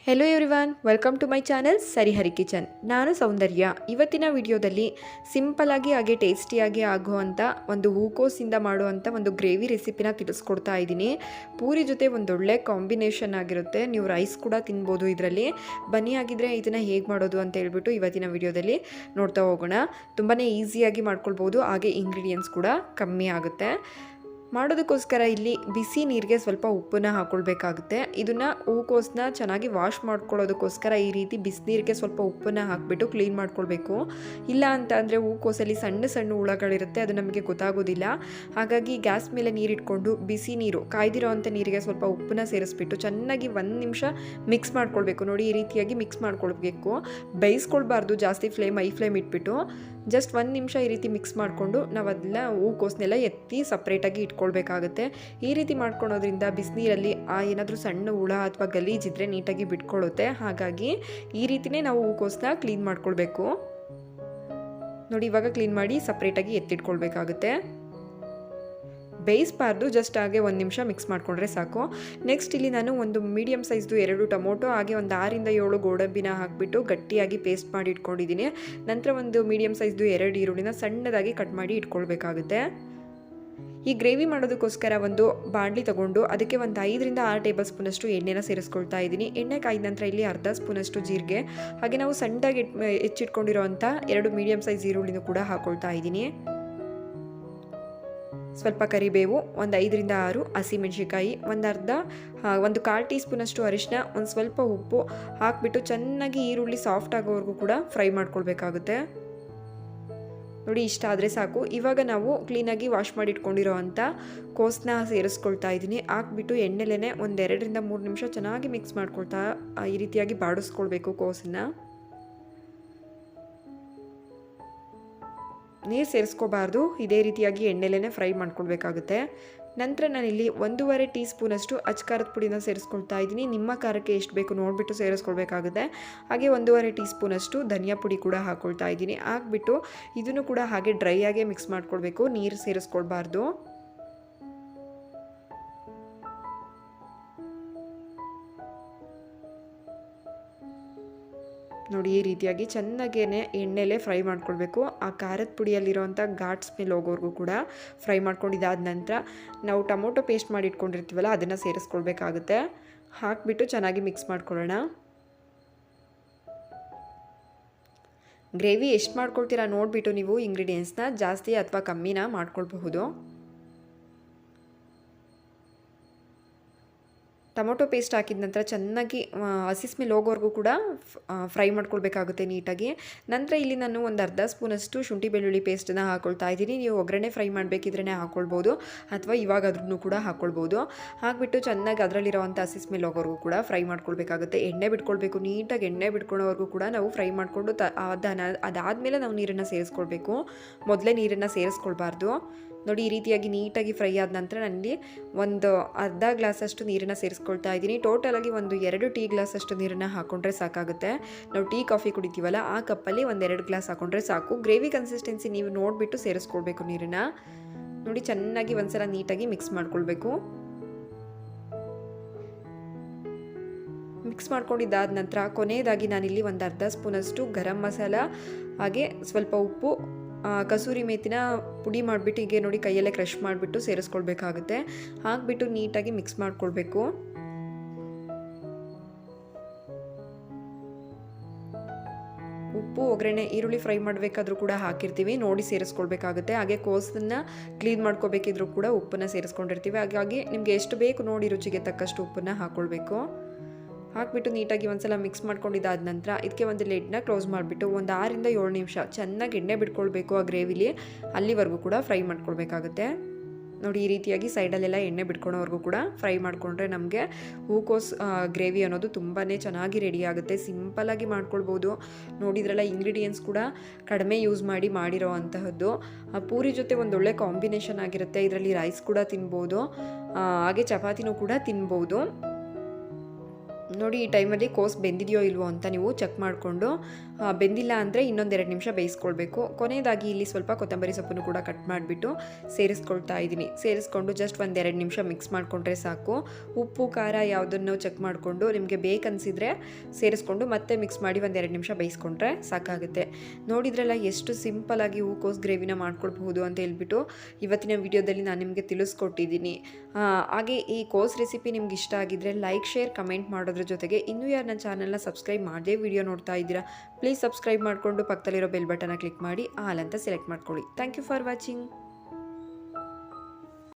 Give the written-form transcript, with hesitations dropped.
Hello everyone, welcome to my channel Sarihari kitchen. ನಾನು ಸೌಂದರ್ಯ. ಇವತ್ತಿನ ವಿಡಿಯೋದಲ್ಲಿ ಸಿಂಪಲಾಗಿ ಹಾಗೆ ಟೇಸ್ಟಿಯಾಗಿ ಆಗುವಂಥ ಒಂದು ಹೂಕೋಸಿಂದ ಮಾಡುವಂಥ ಒಂದು ಗ್ರೇವಿ ರೆಸಿಪಿನ ತಿಳಿಸ್ಕೊಡ್ತಾ ಇದ್ದೀನಿ. ಪೂರಿ ಜೊತೆ ಒಂದೊಳ್ಳೆ ಕಾಂಬಿನೇಷನ್ ಆಗಿರುತ್ತೆ. ನೀವು ರೈಸ್ ಕೂಡ ತಿನ್ಬೋದು ಇದರಲ್ಲಿ. ಬನ್ನಿ ಆಗಿದ್ರೆ ಇದನ್ನು ಹೇಗೆ ಮಾಡೋದು ಅಂತ ಹೇಳ್ಬಿಟ್ಟು ಇವತ್ತಿನ ವಿಡಿಯೋದಲ್ಲಿ ನೋಡ್ತಾ ಹೋಗೋಣ. ತುಂಬಾ ಈಸಿಯಾಗಿ ಮಾಡ್ಕೊಳ್ಬೋದು, ಹಾಗೆ ಇಂಗ್ರೀಡಿಯೆಂಟ್ಸ್ ಕೂಡ ಕಮ್ಮಿ ಆಗುತ್ತೆ. ಮಾಡೋದಕ್ಕೋಸ್ಕರ ಇಲ್ಲಿ ಬಿಸಿ ನೀರಿಗೆ ಸ್ವಲ್ಪ ಉಪ್ಪನ್ನ ಹಾಕ್ಕೊಳ್ಬೇಕಾಗುತ್ತೆ. ಇದನ್ನು ಹೂಕೋಸನ್ನ ಚೆನ್ನಾಗಿ ವಾಶ್ ಮಾಡ್ಕೊಳ್ಳೋದಕ್ಕೋಸ್ಕರ ಈ ರೀತಿ ಬಿಸಿನೀರಿಗೆ ಸ್ವಲ್ಪ ಉಪ್ಪನ್ನು ಹಾಕಿಬಿಟ್ಟು ಕ್ಲೀನ್ ಮಾಡ್ಕೊಳ್ಬೇಕು. ಇಲ್ಲ ಅಂತ ಅಂದರೆ ಹೂಕೋಸಲ್ಲಿ ಸಣ್ಣ ಸಣ್ಣ ಹುಳಗಳಿರುತ್ತೆ, ಅದು ನಮಗೆ ಗೊತ್ತಾಗೋದಿಲ್ಲ. ಹಾಗಾಗಿ ಗ್ಯಾಸ್ ಮೇಲೆ ನೀರಿಟ್ಕೊಂಡು ಬಿಸಿ ನೀರು ಕಾಯ್ದಿರೋ ಅಂಥ ನೀರಿಗೆ ಸ್ವಲ್ಪ ಉಪ್ಪನ್ನ ಸೇರಿಸ್ಬಿಟ್ಟು ಚೆನ್ನಾಗಿ 1 ನಿಮಿಷ ಮಿಕ್ಸ್ ಮಾಡ್ಕೊಳ್ಬೇಕು. ನೋಡಿ, ಈ ರೀತಿಯಾಗಿ ಮಿಕ್ಸ್ ಮಾಡ್ಕೊಳ್ಬೇಕು. ಬೇಯಿಸ್ಕೊಳ್ಬಾರ್ದು, ಜಾಸ್ತಿ ಐ ಫ್ಲೇಮ್ ಇಟ್ಬಿಟ್ಟು ಜಸ್ಟ್ 1 ನಿಮಿಷ ಈ ರೀತಿ ಮಿಕ್ಸ್ ಮಾಡಿಕೊಂಡು ನಾವು ಅದನ್ನ ಹೂಕೋಸನ್ನೆಲ್ಲ ಎತ್ತಿ ಸಪ್ರೇಟಾಗಿ ಇಟ್ಕೊಳ್ಬೇಕಾಗುತ್ತೆ. ಈ ರೀತಿ ಮಾಡ್ಕೊಳೋದ್ರಿಂದ ಬಿಸಿನೀರಲ್ಲಿ ಏನಾದರೂ ಸಣ್ಣ ಹುಳ ಅಥವಾ ಗಲೀಜಿದ್ರೆ ನೀಟಾಗಿ ಬಿಟ್ಕೊಳ್ಳುತ್ತೆ. ಹಾಗಾಗಿ ಈ ರೀತಿಯೇ ನಾವು ಹೂಕೋಸನ್ನ ಕ್ಲೀನ್ ಮಾಡ್ಕೊಳ್ಬೇಕು. ನೋಡಿ, ಇವಾಗ ಕ್ಲೀನ್ ಮಾಡಿ ಸಪ್ರೇಟಾಗಿ ಎತ್ತಿಟ್ಕೊಳ್ಬೇಕಾಗುತ್ತೆ. ಬೇಯಿಸಬಾರ್ದು, ಜಸ್ಟ್ ಹಾಗೆ 1 ನಿಮಿಷ ಮಿಕ್ಸ್ ಮಾಡಿಕೊಂಡ್ರೆ ಸಾಕು. ನೆಕ್ಸ್ಟ್ ಇಲ್ಲಿ ನಾನು ಒಂದು ಮೀಡಿಯಮ್ ಸೈಜ್ದು 2 ಟೊಮೊಟೊ ಹಾಗೆ ಒಂದು 6 ರಿಂದ 7 ಗೋಡಂಬಿನ ಹಾಕಿಬಿಟ್ಟು ಗಟ್ಟಿಯಾಗಿ ಪೇಸ್ಟ್ ಮಾಡಿ ಇಟ್ಕೊಂಡಿದ್ದೀನಿ. ನಂತರ ಒಂದು ಮೀಡಿಯಮ್ ಸೈಜ್ದು 2 ಈರುಳ್ಳಿನ ಸಣ್ಣದಾಗಿ ಕಟ್ ಮಾಡಿ ಇಟ್ಕೊಳ್ಬೇಕಾಗುತ್ತೆ. ಈ ಗ್ರೇವಿ ಮಾಡೋದಕ್ಕೋಸ್ಕರ ಒಂದು ಬಾಣಲಿ ತಗೊಂಡು ಅದಕ್ಕೆ ಒಂದು 5 ರಿಂದ 6 ಟೇಬಲ್ ಸ್ಪೂನಷ್ಟು ಎಣ್ಣೆನ ಸೇರಿಸ್ಕೊಳ್ತಾ ಇದ್ದೀನಿ. ಎಣ್ಣೆ ಕಾಯ್ದ ನಂತರ ಇಲ್ಲಿ ಅರ್ಧ ಸ್ಪೂನಷ್ಟು ಜೀರಿಗೆ ಹಾಗೆ ನಾವು ಸಣ್ಣದಾಗಿ ಹೆಚ್ಚಿಟ್ಕೊಂಡಿರೋವಂಥ 2 ಮೀಡಿಯಮ್ ಸೈಜ್ ಈರುಳ್ಳಿನೂ ಕೂಡ ಹಾಕ್ಕೊಳ್ತಾ ಇದ್ದೀನಿ. ಸ್ವಲ್ಪ ಕರಿಬೇವು, ಒಂದು 5 ರಿಂದ 6 ಹಸಿಮೆಣಸಿಕಾಯಿ, ಒಂದು 1/4 ಟೀ ಸ್ಪೂನಷ್ಟು ಅರಿಶಿನ, ಒಂದು ಸ್ವಲ್ಪ ಉಪ್ಪು ಹಾಕಿಬಿಟ್ಟು ಚೆನ್ನಾಗಿ ಈರುಳ್ಳಿ ಸಾಫ್ಟ್ ಆಗೋವರೆಗೂ ಕೂಡ ಫ್ರೈ ಮಾಡ್ಕೊಳ್ಬೇಕಾಗುತ್ತೆ. ನೋಡಿ, ಇಷ್ಟ ಆದರೆ ಸಾಕು. ಇವಾಗ ನಾವು ಕ್ಲೀನಾಗಿ ವಾಶ್ ಮಾಡಿ ಇಟ್ಕೊಂಡಿರೋ ಅಂಥ ಕೋಸನ್ನ ಸೇರಿಸ್ಕೊಳ್ತಾ ಇದ್ದೀನಿ. ಹಾಕ್ಬಿಟ್ಟು ಎಣ್ಣೆಲೇ ಒಂದು 2 ರಿಂದ 3 ನಿಮಿಷ ಚೆನ್ನಾಗಿ ಮಿಕ್ಸ್ ಮಾಡ್ಕೊಳ್ತಾ ಈ ರೀತಿಯಾಗಿ ಬಾಡಿಸ್ಕೊಳ್ಬೇಕು ಕೋಸನ್ನ. ನೀರು ಸೇರಿಸ್ಕೋಬಾರ್ದು, ಇದೇ ರೀತಿಯಾಗಿ ಎಣ್ಣೆಲೇ ಫ್ರೈ ಮಾಡ್ಕೊಳ್ಬೇಕಾಗುತ್ತೆ. ನಂತರ ನಾನಿಲ್ಲಿ 1.5 ಟೀ ಸ್ಪೂನಷ್ಟು ಅಚ್ಕಾರದ ಪುಡಿನ ಸೇರಿಸ್ಕೊಳ್ತಾ ಇದ್ದೀನಿ. ನಿಮ್ಮ ಖಾರಕ್ಕೆ ಎಷ್ಟು ಬೇಕು ನೋಡಿಬಿಟ್ಟು ಸೇರಿಸ್ಕೊಳ್ಬೇಕಾಗುತ್ತೆ. ಹಾಗೆ 1.5 ಟೀ ಸ್ಪೂನಷ್ಟು ಧನಿಯಾ ಪುಡಿ ಕೂಡ ಹಾಕ್ಕೊಳ್ತಾ ಇದ್ದೀನಿ. ಹಾಕ್ಬಿಟ್ಟು ಇದನ್ನು ಕೂಡ ಹಾಗೆ ಡ್ರೈ ಆಗೇ ಮಿಕ್ಸ್ ಮಾಡ್ಕೊಳ್ಬೇಕು, ನೀರು ಸೇರಿಸ್ಕೊಳ್ಬಾರ್ದು. ನೋಡಿ, ಈ ರೀತಿಯಾಗಿ ಚೆನ್ನಾಗೇ ಎಣ್ಣೆಲೇ ಫ್ರೈ ಮಾಡ್ಕೊಳ್ಬೇಕು. ಆ ಖಾರದ ಪುಡಿಯಲ್ಲಿರೋವಂಥ ಘಾಟ್ ಸ್ಮೆಲ್ ಹೋಗೋವರೆಗೂ ಕೂಡ ಫ್ರೈ ಮಾಡ್ಕೊಂಡಿದ್ದಾದ ನಂತರ ನಾವು ಟೊಮೊಟೊ ಪೇಸ್ಟ್ ಮಾಡಿ ಇಟ್ಕೊಂಡಿರ್ತೀವಲ್ಲ ಅದನ್ನು ಸೇರಿಸ್ಕೊಳ್ಬೇಕಾಗುತ್ತೆ. ಹಾಕಿಬಿಟ್ಟು ಚೆನ್ನಾಗಿ ಮಿಕ್ಸ್ ಮಾಡ್ಕೊಳ್ಳೋಣ. ಗ್ರೇವಿ ಎಷ್ಟು ಮಾಡ್ಕೊಳ್ತೀರಾ ನೋಡಿಬಿಟ್ಟು ನೀವು ಇಂಗ್ರೀಡಿಯೆಂಟ್ಸ್ನ ಜಾಸ್ತಿ ಅಥವಾ ಕಮ್ಮಿನ ಮಾಡ್ಕೊಳ್ಬಹುದು. ಟೊಮೊಟೊ ಪೇಸ್ಟ್ ಹಾಕಿದ ನಂತರ ಚೆನ್ನಾಗಿ ಹಸಿ ಸ್ಮೆಲ್ ಹೋಗೋವರೆಗೂ ಕೂಡ ಫ್ರೈ ಮಾಡ್ಕೊಳ್ಬೇಕಾಗುತ್ತೆ ನೀಟಾಗಿ. ನಂತರ ಇಲ್ಲಿ ನಾನು ಒಂದು ಅರ್ಧ ಸ್ಪೂನಷ್ಟು ಶುಂಠಿ ಬೆಳ್ಳುಳ್ಳಿ ಪೇಸ್ಟನ್ನು ಹಾಕ್ಕೊಳ್ತಾ ಇದ್ದೀನಿ. ನೀವು ಒಗ್ಗರಣೆ ಫ್ರೈ ಮಾಡಬೇಕಿದ್ರೇ ಹಾಕ್ಕೊಳ್ಬೋದು ಅಥವಾ ಇವಾಗಾದ್ರೂ ಕೂಡ ಹಾಕ್ಕೊಳ್ಬೋದು. ಹಾಕಿಬಿಟ್ಟು ಚೆನ್ನಾಗಿ ಅದರಲ್ಲಿರೋವಂಥ ಹಸಿ ಸ್ಮೆಲ್ ಹೋಗೋವರೆಗೂ ಕೂಡ ಫ್ರೈ ಮಾಡ್ಕೊಳ್ಬೇಕಾಗುತ್ತೆ. ಎಣ್ಣೆ ಬಿಟ್ಕೊಳ್ಬೇಕು, ನೀಟಾಗಿ ಎಣ್ಣೆ ಬಿಟ್ಕೊಳ್ಳೋವರೆಗೂ ಕೂಡ ನಾವು ಫ್ರೈ ಮಾಡಿಕೊಂಡು ಅದಾದಮೇಲೆ ನಾವು ನೀರನ್ನು ಸೇರಿಸ್ಕೊಳ್ಬೇಕು. ಮೊದಲೇ ನೀರನ್ನು ಸೇರಿಸ್ಕೊಳ್ಬಾರ್ದು. ನೋಡಿ, ಈ ರೀತಿಯಾಗಿ ನೀಟಾಗಿ ಫ್ರೈ ಆದ ನಂತರ ನನಗೆ ಒಂದು ಅರ್ಧ ಗ್ಲಾಸಷ್ಟು ನೀರನ್ನು ಸೇರಿಸ್ಕೊಳ್ತಾ ಇದ್ದೀನಿ. ಟೋಟಲಾಗಿ ಒಂದು 2 ಟೀ ಗ್ಲಾಸಷ್ಟು ನೀರನ್ನು ಹಾಕ್ಕೊಂಡ್ರೆ ಸಾಕಾಗುತ್ತೆ. ನಾವು ಟೀ ಕಾಫಿ ಕುಡಿತೀವಲ್ಲ ಆ ಕಪ್ಪಲ್ಲಿ ಒಂದು 2 ಗ್ಲಾಸ್ ಹಾಕ್ಕೊಂಡ್ರೆ ಸಾಕು. ಗ್ರೇವಿ ಕನ್ಸಿಸ್ಟೆನ್ಸಿ ನೀವು ನೋಡಿಬಿಟ್ಟು ಸೇರಿಸ್ಕೊಳ್ಬೇಕು ನೀರನ್ನು. ನೋಡಿ, ಚೆನ್ನಾಗಿ ಒಂದ್ಸಲ ನೀಟಾಗಿ ಮಿಕ್ಸ್ ಮಾಡ್ಕೊಳ್ಬೇಕು. ಮಿಕ್ಸ್ ಮಾಡ್ಕೊಂಡಿದ್ದಾದ ನಂತರ ಕೊನೆಯದಾಗಿ ನಾನಿಲ್ಲಿ ಒಂದು ಅರ್ಧ ಸ್ಪೂನಷ್ಟು ಗರಂ ಮಸಾಲ ಹಾಗೆ ಸ್ವಲ್ಪ ಉಪ್ಪು, ಕಸೂರಿ ಮೇಥಿನ ಪುಡಿ ಮಾಡಿಬಿಟ್ಟು ಹೀಗೆ ನೋಡಿ ಕೈಯಲ್ಲೇ ಕ್ರಷ್ ಮಾಡಿಬಿಟ್ಟು ಸೇರಿಸ್ಕೊಳ್ಬೇಕಾಗುತ್ತೆ. ಹಾಕಿಬಿಟ್ಟು ನೀಟಾಗಿ ಮಿಕ್ಸ್ ಮಾಡ್ಕೊಳ್ಬೇಕು. ಉಪ್ಪು ಒಗ್ಗರಣೆ ಈರುಳ್ಳಿ ಫ್ರೈ ಮಾಡಬೇಕಾದ್ರೂ ಕೂಡ ಹಾಕಿರ್ತೀವಿ, ನೋಡಿ ಸೇರಿಸ್ಕೊಳ್ಬೇಕಾಗುತ್ತೆ. ಹಾಗೆ ಕೋಸನ್ನು ಕ್ಲೀನ್ ಮಾಡ್ಕೋಬೇಕಿದ್ರೂ ಕೂಡ ಉಪ್ಪನ್ನು ಸೇರಿಸ್ಕೊಂಡಿರ್ತೀವಿ. ಹಾಗಾಗಿ ನಿಮಗೆ ಎಷ್ಟು ಬೇಕು ನೋಡಿ ರುಚಿಗೆ ತಕ್ಕಷ್ಟು ಉಪ್ಪನ್ನು ಹಾಕ್ಕೊಳ್ಬೇಕು. ಹಾಕಿಬಿಟ್ಟು ನೀಟಾಗಿ ಒಂದ್ಸಲ ಮಿಕ್ಸ್ ಮಾಡ್ಕೊಂಡಿದ್ದಾದ ನಂತರ ಇದಕ್ಕೆ ಒಂದು ಲಿಡ್ನ ಕ್ಲೋಸ್ ಮಾಡಿಬಿಟ್ಟು ಒಂದು 6 ರಿಂದ 7 ನಿಮಿಷ ಚೆನ್ನಾಗಿ ಎಣ್ಣೆ ಬಿಟ್ಕೊಳ್ಬೇಕು ಆ ಗ್ರೇವಿಲಿ. ಅಲ್ಲಿವರೆಗೂ ಕೂಡ ಫ್ರೈ ಮಾಡ್ಕೊಳ್ಬೇಕಾಗುತ್ತೆ. ನೋಡಿ, ಈ ರೀತಿಯಾಗಿ ಸೈಡಲ್ಲೆಲ್ಲ ಎಣ್ಣೆ ಬಿಟ್ಕೊಳೋವರೆಗೂ ಕೂಡ ಫ್ರೈ ಮಾಡಿಕೊಂಡ್ರೆ ನಮಗೆ ಹೂಕೋಸು ಗ್ರೇವಿ ಅನ್ನೋದು ತುಂಬಾ ಚೆನ್ನಾಗಿ ರೆಡಿ ಆಗುತ್ತೆ. ಸಿಂಪಲಾಗಿ ಮಾಡ್ಕೊಳ್ಬೋದು. ನೋಡಿದ್ರಲ್ಲ, ಇಂಗ್ರೀಡಿಯೆಂಟ್ಸ್ ಕೂಡ ಕಡಿಮೆ ಯೂಸ್ ಮಾಡಿರೋ ಅಂತಹದ್ದು. ಪೂರಿ ಜೊತೆ ಒಂದೊಳ್ಳೆ ಕಾಂಬಿನೇಷನ್ ಆಗಿರುತ್ತೆ. ಇದರಲ್ಲಿ ರೈಸ್ ಕೂಡ ತಿನ್ಬೋದು, ಹಾಗೆ ಚಪಾತಿನೂ ಕೂಡ ತಿನ್ಬೋದು. ನೋಡಿ ಈ ಟೈಮಲ್ಲಿ ಕೋಸ್ ಬೆಂದಿದೆಯೋ ಇಲ್ವೋ ಅಂತ ನೀವು ಚೆಕ್ ಮಾಡಿಕೊಂಡು ಬೆಂದಿಲ್ಲ ಅಂದರೆ ಇನ್ನೊಂದೆರಡು ನಿಮಿಷ ಬೇಯಿಸ್ಕೊಳ್ಬೇಕು. ಕೊನೆಯದಾಗಿ ಇಲ್ಲಿ ಸ್ವಲ್ಪ ಕೊತ್ತಂಬರಿ ಸೊಪ್ಪನ್ನು ಕೂಡ ಕಟ್ ಮಾಡಿಬಿಟ್ಟು ಸೇರಿಸ್ಕೊಳ್ತಾ ಇದ್ದೀನಿ. ಸೇರಿಸ್ಕೊಂಡು ಜಸ್ಟ್ ಒಂದೆರಡು ನಿಮಿಷ ಮಿಕ್ಸ್ ಮಾಡಿಕೊಂಡ್ರೆ ಸಾಕು. ಉಪ್ಪು ಖಾರ ಯಾವುದನ್ನು ಚೆಕ್ ಮಾಡಿಕೊಂಡು ನಿಮಗೆ ಬೇಕನ್ಸಿದ್ರೆ ಸೇರಿಸ್ಕೊಂಡು ಮತ್ತೆ ಮಿಕ್ಸ್ ಮಾಡಿ ಒಂದೆರಡು ನಿಮಿಷ ಬೇಯಿಸ್ಕೊಂಡ್ರೆ ಸಾಕಾಗುತ್ತೆ. ನೋಡಿದ್ರಲ್ಲ ಎಷ್ಟು ಸಿಂಪಲ್ಲಾಗಿ ಹೂಕೋಸು ಗ್ರೇವಿನ ಮಾಡ್ಕೊಳ್ಬಹುದು ಅಂತ ಹೇಳ್ಬಿಟ್ಟು ಇವತ್ತಿನ ವಿಡಿಯೋದಲ್ಲಿ ನಾನು ನಿಮಗೆ ತಿಳಿಸ್ಕೊಟ್ಟಿದ್ದೀನಿ. ಹಾಗೆ ಈ ಕೋಸ್ ರೆಸಿಪಿ ನಿಮ್ಗೆ ಇಷ್ಟ ಆಗಿದ್ದರೆ ಲೈಕ್, ಶೇರ್, ಕಮೆಂಟ್ ಮಾಡೋದ್ರ ಜೊತೆಗೆ ಇನ್ನೂ ಯಾರು ನನ್ನ ಚಾನಲ್ನ ಸಬ್ಸ್ಕ್ರೈಬ್ ಮಾಡದೇ ವಿಡಿಯೋ ನೋಡ್ತಾ ಇದ್ದೀರಾ ಪ್ಲೀಸ್ ಸಬ್ಸ್ಕ್ರೈಬ್ ಮಾಡಿಕೊಂಡು ಪಕ್ಕದಲ್ಲಿರೋ ಬೆಲ್ ಬಟನ್ನ ಕ್ಲಿಕ್ ಮಾಡಿ ಆಲ್ ಅಂತ ಸೆಲೆಕ್ಟ್ ಮಾಡ್ಕೊಳ್ಳಿ. Thank you for watching.